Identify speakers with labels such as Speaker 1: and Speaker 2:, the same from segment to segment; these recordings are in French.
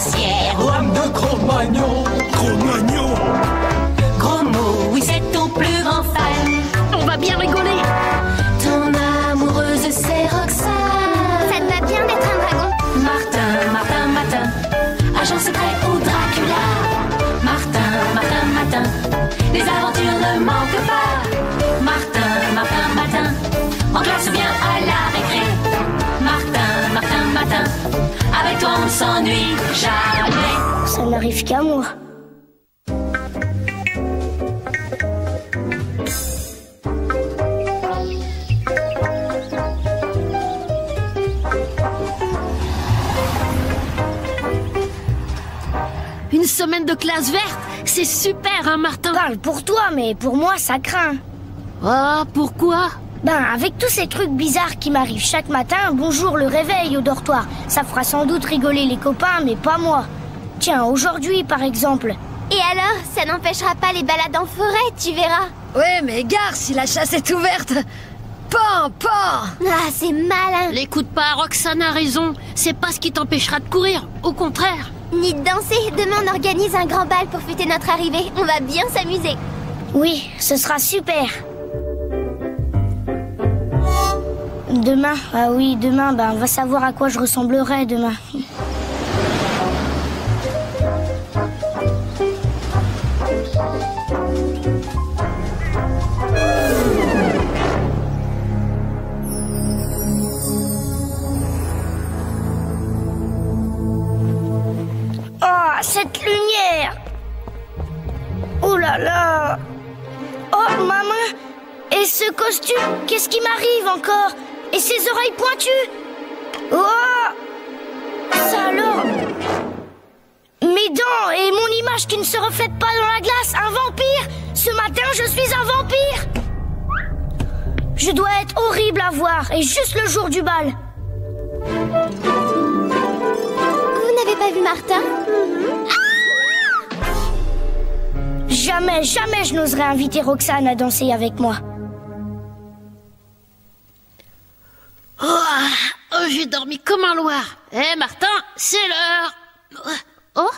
Speaker 1: glacière.
Speaker 2: Lame de Cro-Magnon.
Speaker 3: Cro-Magnon.
Speaker 1: Gros mot, oui c'est ton plus grand fan.
Speaker 4: On va bien rigoler.
Speaker 1: Ton amoureuse c'est Roxane.
Speaker 5: Ça te va bien d'être un dragon?
Speaker 1: Martin, Martin, Martin, agent secret ou Dracula. Martin, Martin, Martin, les aventures ne manquent pas. Martin, Martin, Martin, en classe ou bien à la récré. Martin, Martin, Martin, avec toi on ne s'ennuie jamais.
Speaker 5: Ça n'arrive qu'à moi.
Speaker 4: Une semaine de classe verte, c'est super, hein, Martin?
Speaker 5: Parle pour toi, mais pour moi, ça craint.
Speaker 4: Oh, pourquoi?
Speaker 5: Ben, avec tous ces trucs bizarres qui m'arrivent chaque matin, bonjour le réveil au dortoir. Ça fera sans doute rigoler les copains, mais pas moi. Tiens, aujourd'hui, par exemple.
Speaker 6: Et alors, ça n'empêchera pas les balades en forêt, tu verras.
Speaker 7: Ouais, mais gare si la chasse est ouverte. Pan, pan.
Speaker 6: Ah, c'est malin.
Speaker 4: L'écoute pas, Roxane a raison. C'est pas ce qui t'empêchera de courir, au contraire.
Speaker 6: Ni de danser. Demain, on organise un grand bal pour fêter notre arrivée. On va bien s'amuser.
Speaker 5: Oui, ce sera super. Demain, ah oui, demain, ben, on va savoir à quoi je ressemblerai demain. Oh, cette lumière! Oh là là! Oh, ma main! Et ce costume, qu'est-ce qui m'arrive encore? Et ces oreilles pointues? Oh! Ça alors? Mes dents et mon image qui ne se reflète pas dans la glace, un vampire! Ce matin, je suis un vampire! Je dois être horrible à voir, et juste le jour du bal.
Speaker 6: Vous n'avez pas vu Martin?
Speaker 5: Jamais, jamais je n'oserais inviter Roxane à danser avec moi.
Speaker 4: Oh, j'ai dormi comme un loir. Eh, Martin, c'est l'heure. Oh,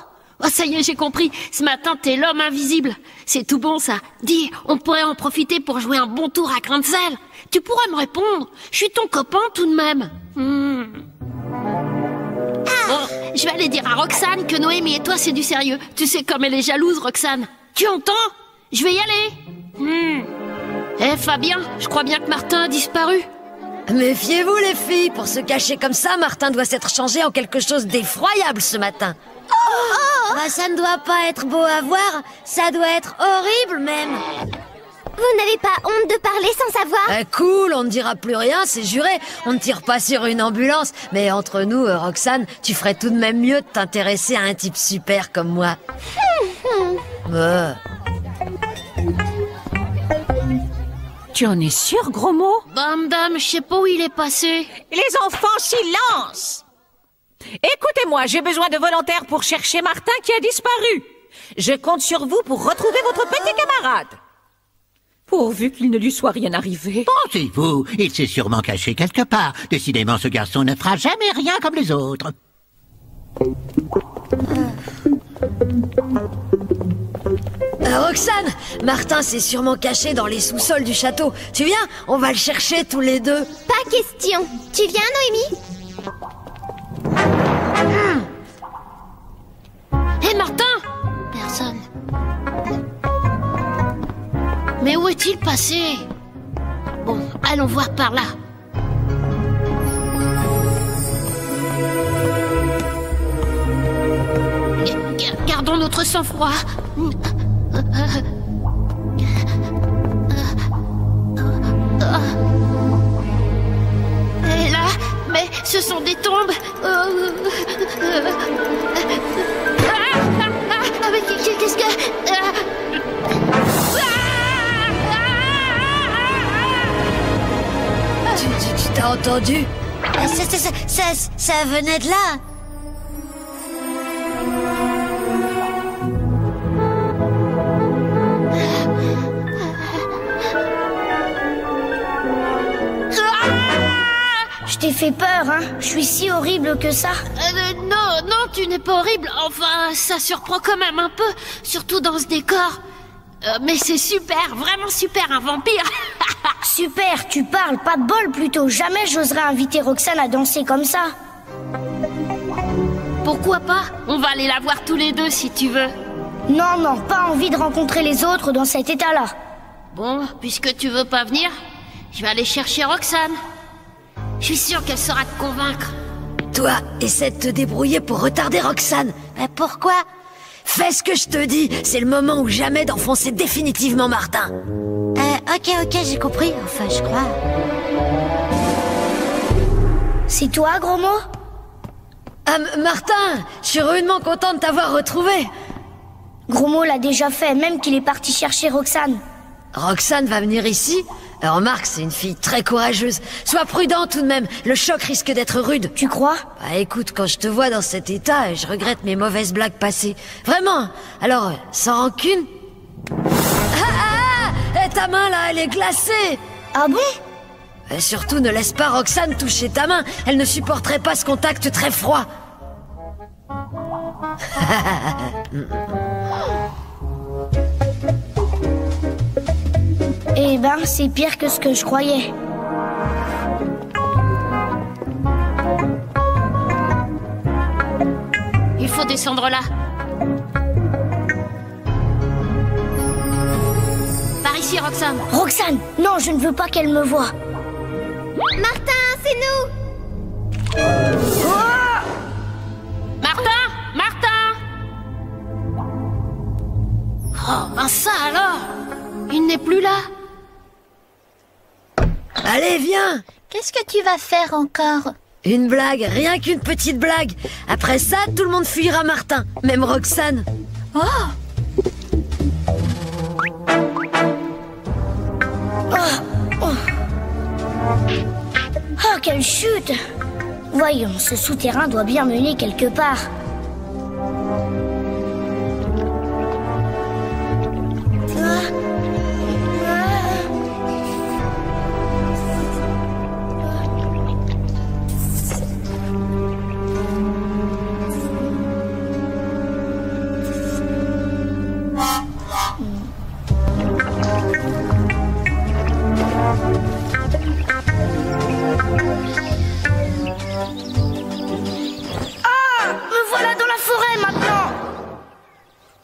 Speaker 4: ça y est, j'ai compris. Ce matin, t'es l'homme invisible. C'est tout bon, ça. Dis, on pourrait en profiter pour jouer un bon tour à grain de sel. Tu pourrais me répondre. Je suis ton copain, tout de même. Bon, je vais aller dire à Roxane que Noémie et toi, c'est du sérieux. Tu sais comme elle est jalouse, Roxane. Tu entends? Je vais y aller. Eh, Fabien, je crois bien que Martin a disparu.
Speaker 7: Méfiez-vous les filles, pour se cacher comme ça, Martin doit s'être changé en quelque chose d'effroyable ce matin. Bah, ça ne doit pas être beau à voir, ça doit être horrible même.
Speaker 6: Vous n'avez pas honte de parler sans savoir?
Speaker 7: Cool, on ne dira plus rien, c'est juré, on ne tire pas sur une ambulance. Mais entre nous, Roxane, tu ferais tout de même mieux de t'intéresser à un type super comme moi.
Speaker 8: Tu en es sûr, gros mot?
Speaker 4: Bam, dame, je sais pas où il est passé.
Speaker 8: Les enfants, silence! Écoutez-moi, j'ai besoin de volontaires pour chercher Martin qui a disparu. Je compte sur vous pour retrouver votre petit camarade. Pourvu qu'il ne lui soit rien arrivé.
Speaker 9: Pensez-vous, il s'est sûrement caché quelque part. Décidément, ce garçon ne fera jamais rien comme les autres.
Speaker 7: Roxane, Martin s'est sûrement caché dans les sous-sols du château. Tu viens? On va le chercher tous les deux.
Speaker 6: Pas question. Tu viens, Noémie?
Speaker 4: Hé, Martin! Personne. Mais où est-il passé? Bon, allons voir par là. Gardons notre sang-froid. Et là, mais ce sont des tombes. Mais qu'est-ce que...
Speaker 7: Tu t'as entendu? Ça venait de là.
Speaker 5: Je t'ai fait peur, hein? Je suis si horrible que ça?
Speaker 4: Non, non, tu n'es pas horrible. Enfin, ça surprend quand même un peu, surtout dans ce décor. Mais c'est super, vraiment super, un vampire.
Speaker 5: Super, tu parles, pas de bol plutôt. Jamais j'oserais inviter Roxane à danser comme ça.
Speaker 4: Pourquoi pas? On va aller la voir tous les deux si tu veux.
Speaker 5: Non, non, pas envie de rencontrer les autres dans cet état-là.
Speaker 4: Bon, puisque tu veux pas venir, je vais aller chercher Roxane. Je suis sûre qu'elle saura te convaincre.
Speaker 7: Toi, essaie de te débrouiller pour retarder Roxane.
Speaker 6: Mais pourquoi?
Speaker 7: Fais ce que je te dis, c'est le moment ou jamais d'enfoncer définitivement Martin.
Speaker 6: Ok, j'ai compris, enfin, je crois.
Speaker 5: C'est toi, gros mot?
Speaker 7: Martin, je suis rudement content de t'avoir retrouvé.
Speaker 5: Gros mot l'a déjà fait, même qu'il est parti chercher Roxane.
Speaker 7: Roxane va venir ici? Remarque, c'est une fille très courageuse. Sois prudent tout de même, le choc risque d'être rude.
Speaker 5: Tu crois?
Speaker 7: Bah écoute, quand je te vois dans cet état, je regrette mes mauvaises blagues passées. Vraiment. Alors, sans rancune. Ta main là, elle est glacée.
Speaker 5: Ah bon?
Speaker 7: Surtout ne laisse pas Roxane toucher ta main. Elle ne supporterait pas ce contact très froid.
Speaker 5: Eh ben, c'est pire que ce que je croyais.
Speaker 4: Il faut descendre là. Par ici, Roxane.
Speaker 5: Roxane, non, je ne veux pas qu'elle me voie.
Speaker 6: Martin, c'est nous!
Speaker 4: Martin! Martin! Oh, ben ça alors! Il n'est plus là.
Speaker 7: Allez, viens.
Speaker 6: Qu'est-ce que tu vas faire encore?
Speaker 7: Une blague, rien qu'une petite blague. Après ça, tout le monde fuira Martin, même Roxane.
Speaker 6: Oh!
Speaker 5: Oh, quelle chute! Voyons, ce souterrain doit bien mener quelque part.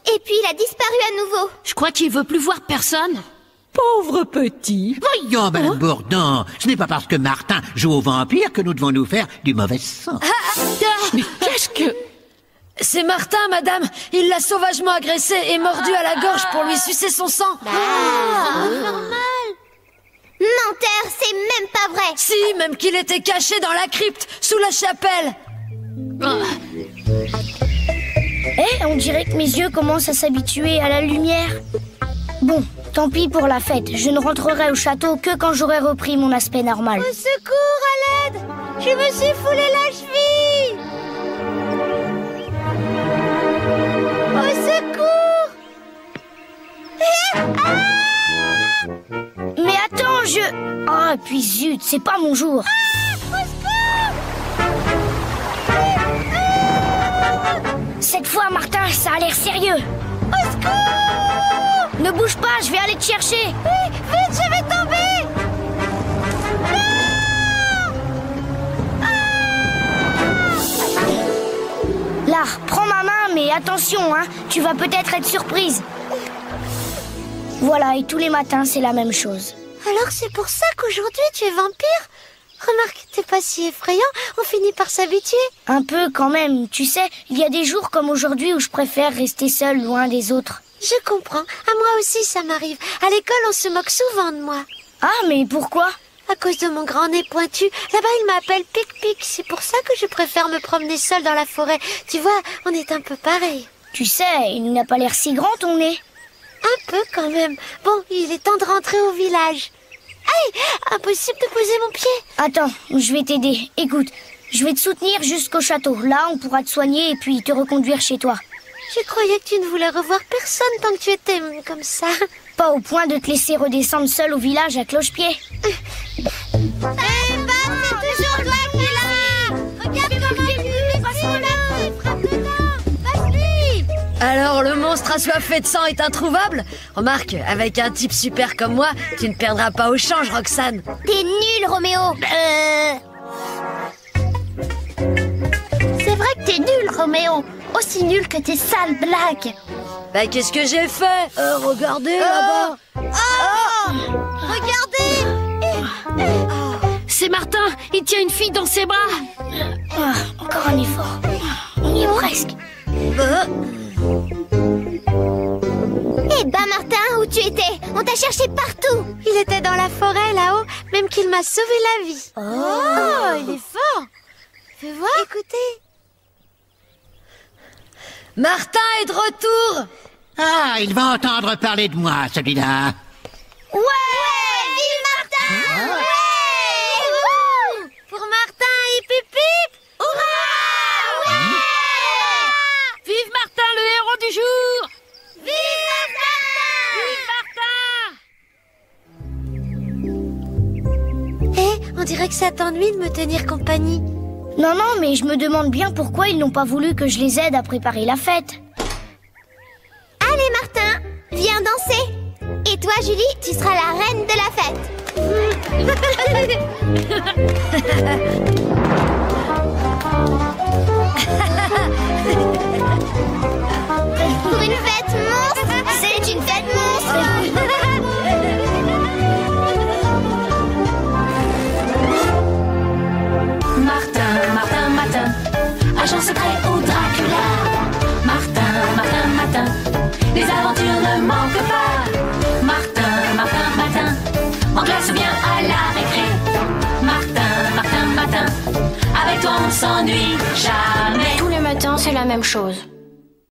Speaker 6: Et puis il a disparu à nouveau.
Speaker 4: Je crois qu'il veut plus voir personne.
Speaker 8: Pauvre petit.
Speaker 9: Voyons, Madame Bourdon, ce n'est pas parce que Martin joue au vampire que nous devons nous faire du mauvais sang.
Speaker 8: Mais qu'est-ce que...
Speaker 7: C'est Martin, madame. Il l'a sauvagement agressé et mordu à la gorge pour lui sucer son sang.
Speaker 6: Normal. Menteur, c'est même pas vrai.
Speaker 7: Si, même qu'il était caché dans la crypte, sous la chapelle.
Speaker 5: On dirait que mes yeux commencent à s'habituer à la lumière. Bon, tant pis pour la fête. Je ne rentrerai au château que quand j'aurai repris mon aspect normal.
Speaker 6: Au secours, à l'aide! Je me suis foulé la cheville! Au secours!
Speaker 5: Mais attends, je... Ah, puis zut, c'est pas mon jour. Cette fois, Martin, ça a l'air sérieux.
Speaker 6: Au secours!
Speaker 5: Ne bouge pas, je vais aller te chercher.
Speaker 6: Vite, je vais tomber!
Speaker 5: Là, prends ma main, mais attention, hein, tu vas peut-être être surprise. Voilà, et tous les matins, c'est la même chose.
Speaker 6: Alors c'est pour ça qu'aujourd'hui tu es vampire? Remarque, t'es pas si effrayant, on finit par s'habituer.
Speaker 5: Un peu quand même, tu sais, il y a des jours comme aujourd'hui où je préfère rester seule, loin des autres.
Speaker 6: Je comprends, à moi aussi ça m'arrive. À l'école, on se moque souvent de moi.
Speaker 5: Ah, mais pourquoi?
Speaker 6: À cause de mon grand nez pointu. Là-bas, il m'appelle Pic-Pic. C'est pour ça que je préfère me promener seule dans la forêt. Tu vois, on est un peu pareil.
Speaker 5: Tu sais, il n'a pas l'air si grand ton nez.
Speaker 6: Un peu quand même. Bon, il est temps de rentrer au village. Aïe! Impossible de poser mon pied.
Speaker 5: Attends, je vais t'aider. Écoute, je vais te soutenir jusqu'au château. Là, on pourra te soigner et puis te reconduire chez toi.
Speaker 6: Je croyais que tu ne voulais revoir personne tant que tu étais comme ça.
Speaker 5: Pas au point de te laisser redescendre seule au village à cloche-pied.
Speaker 6: Eh ben, c'est toujours toi qui es là! Regarde comment tu me frappes.
Speaker 7: Alors le monstre assoiffé de sang est introuvable? Remarque, avec un type super comme moi, tu ne perdras pas au change, Roxane.
Speaker 5: T'es nul, Roméo.
Speaker 4: C'est vrai que t'es nul, Roméo. Aussi nul que tes sales blagues.
Speaker 7: Bah qu'est-ce que j'ai fait? Regardez là-bas.
Speaker 5: Regardez.
Speaker 4: C'est Martin, il tient une fille dans ses bras.
Speaker 5: Encore un effort. On y est presque.
Speaker 6: Eh ben Martin, où tu étais? On t'a cherché partout. Il était dans la forêt là-haut, même qu'il m'a sauvé la vie. Oh, il est fort. Fais voir. Écoutez.
Speaker 7: Martin est de retour.
Speaker 9: Ah, il va entendre parler de moi, celui-là.
Speaker 5: Ouais, vive Martin.
Speaker 6: Ouais, wouh. Pour Martin, hip hip hip. Hurrah.
Speaker 4: Vive Martin, le héros du jour.
Speaker 6: Vive Martin.
Speaker 4: Vive Martin.
Speaker 6: On dirait que ça t'ennuie de me tenir compagnie.
Speaker 5: Non, non, mais je me demande bien pourquoi ils n'ont pas voulu que je les aide à préparer la fête.
Speaker 6: Allez Martin, viens danser. Et toi Julie, tu seras la reine de la fête. Pour une fête monstre, c'est une fête monstre.
Speaker 1: Martin, Martin, Matin, agent secret au Dracula. Martin, Martin, Matin, les aventures ne manquent pas. Martin, Martin, Matin, en classe ou bien à la récré. Martin, Martin, Matin, avec toi on ne s'ennuie jamais.
Speaker 5: Tous les matins, c'est la même chose.